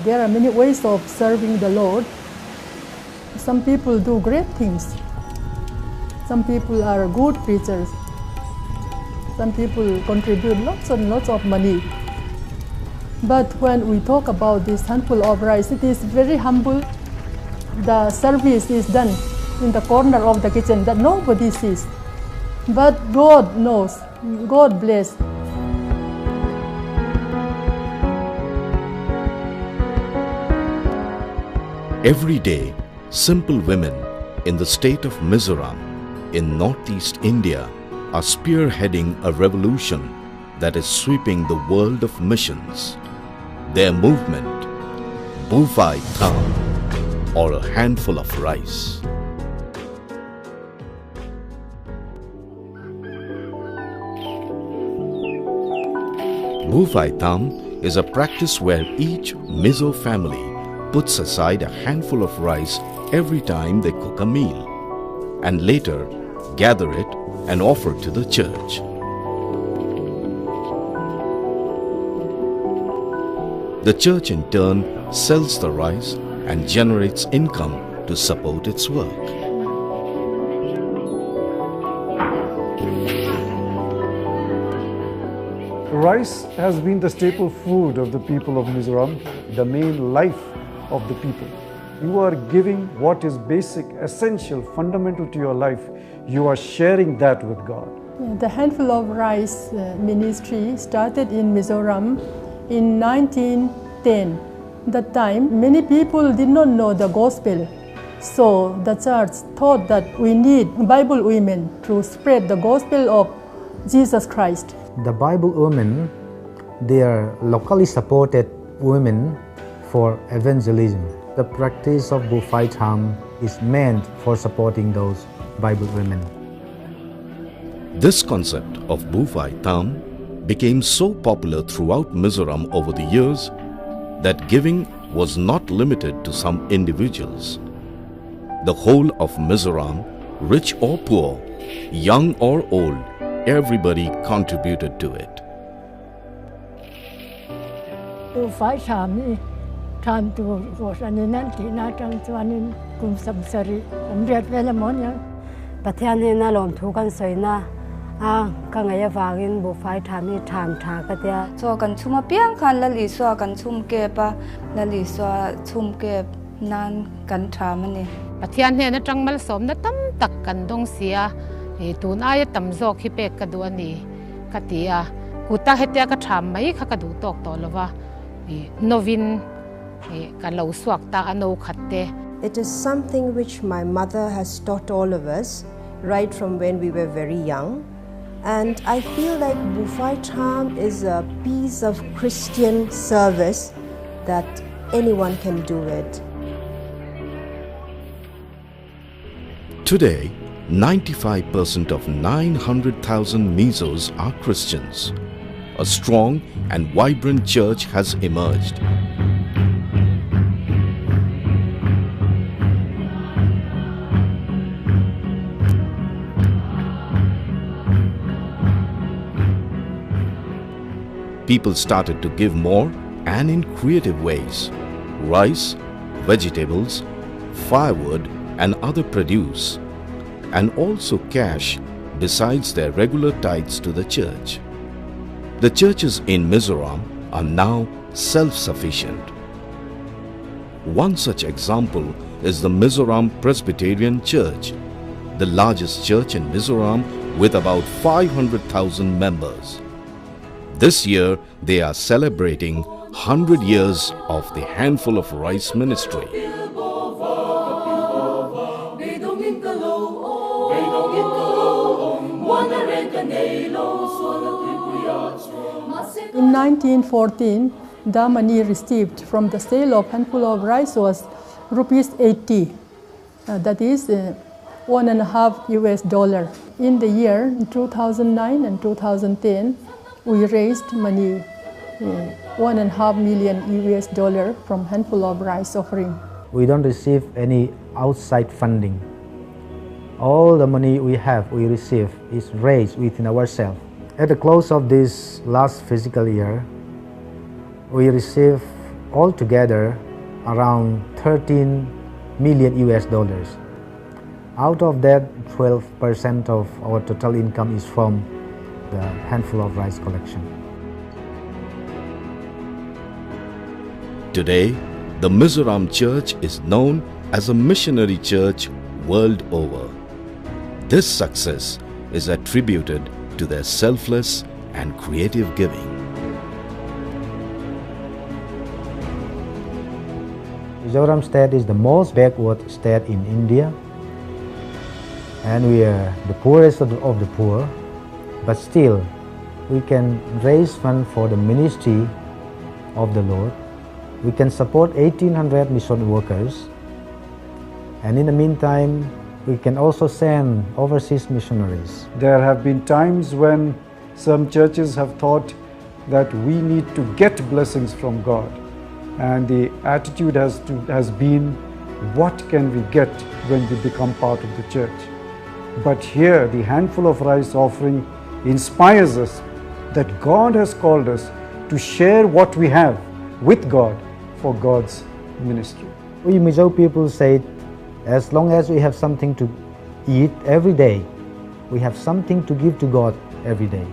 There are many ways of serving the Lord. Some people do great things. Some people are good preachers. Some people contribute lots and lots of money. But when we talk about this handful of rice, it is very humble. The service is done in the corner of the kitchen that nobody sees. But God knows, God bless. Every day, simple women in the state of Mizoram in northeast India are spearheading a revolution that is sweeping the world of missions. Their movement, Bufai Tham, or a handful of rice. Bufai Tham is a practice where each Mizo family puts aside a handful of rice every time they cook a meal, and later gather it and offer to the church. The church in turn sells the rice and generates income to support its work. Rice has been the staple food of the people of Mizoram, the main life of the people. You are giving what is basic, essential, fundamental to your life. You are sharing that with God. The Handful of Rice ministry started in Mizoram in 1910. That time, many people did not know the gospel. So the church thought that we need Bible women to spread the gospel of Jesus Christ. The Bible women, they are locally supported women for evangelism. The practice of Bufai Tham is meant for supporting those Bible women. This concept of Bufai Tham became so popular throughout Mizoram over the years that giving was not limited to some individuals. The whole of Mizoram, rich or poor, young or old, everybody contributed to it. Bufai Tham ni tham tu ani nanti na tang chuanin kum samsari amriat vela monya pathian na lom thu kan soina ka ngai awangin Bufai Tham ni tham tha ka tia so kan chuma piang khan lali so kan chum ke pa lali so chum ke nan kan tha mani pathian ne na tangmal som na tam tak kan dong sia e tun ai tam zok hi pe ka du ani katia kuta hetia ka tham mai kha ka du tok to lova novin ka lo swak ta ano khatte. It is something which my mother has taught all of us right from when we were very young, and I feel like Bufai Tham is a piece of Christian service that anyone can do it. Today, 95% of 900,000 Mizos are Christians. A strong and vibrant church has emerged. People started to give more and in creative ways. Rice, vegetables, firewood and other produce, and also cash besides their regular tithes to the church. The churches in Mizoram are now self-sufficient. One such example is the Mizoram Presbyterian Church, the largest church in Mizoram with about 500,000 members. This year, they are celebrating 100 years of the Handful of Rice ministry. In 1914, the money received from the sale of Handful of Rice was rupees 80. That is $1.5 US. In the year 2009 and 2010, we raised money, $1.5 million US from Handful of Rice offering. We don't receive any outside funding. All the money we receive is raised within ourselves. At the close of this last fiscal year, we received altogether around 13 million US dollars. Out of that, 12% of our total income is from the handful of rice collection. Today, the Mizoram Church is known as a missionary church world over. This success is attributed to their selfless and creative giving. Mizoram state is the most backward state in India, and we are the poorest of the poor, but still we can raise funds for the ministry of the Lord. We can support 1,800 mission workers, and in the meantime we can also send overseas missionaries. There have been times when some churches have thought that we need to get blessings from God, and the attitude has been, what can we get when we become part of the church? But here the handful of rice offering inspires us that God has called us to share what we have with God for God's ministry. We Mizo people say, as long as we have something to eat every day, we have something to give to God every day.